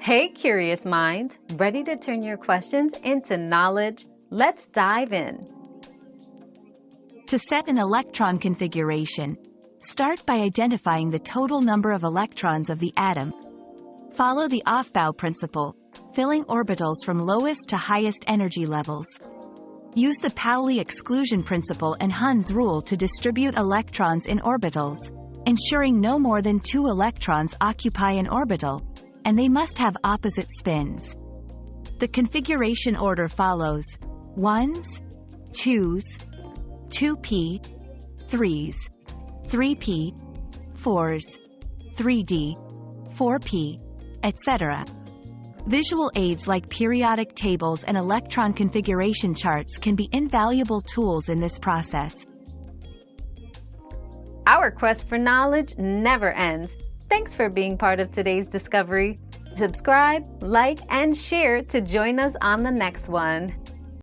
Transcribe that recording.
Hey, curious minds, ready to turn your questions into knowledge? Let's dive in. To set an electron configuration, start by identifying the total number of electrons of the atom. Follow the Aufbau principle, filling orbitals from lowest to highest energy levels. Use the Pauli exclusion principle and Hund's rule to distribute electrons in orbitals, ensuring no more than 2 electrons occupy an orbital, and they must have opposite spins. The configuration order follows: 1s, 2s, 2p, 3s, 3p, 4s, 3d, 4p, etc. Visual aids like periodic tables and electron configuration charts can be invaluable tools in this process. Our quest for knowledge never ends. Thanks for being part of today's discovery. Subscribe, like, and share to join us on the next one.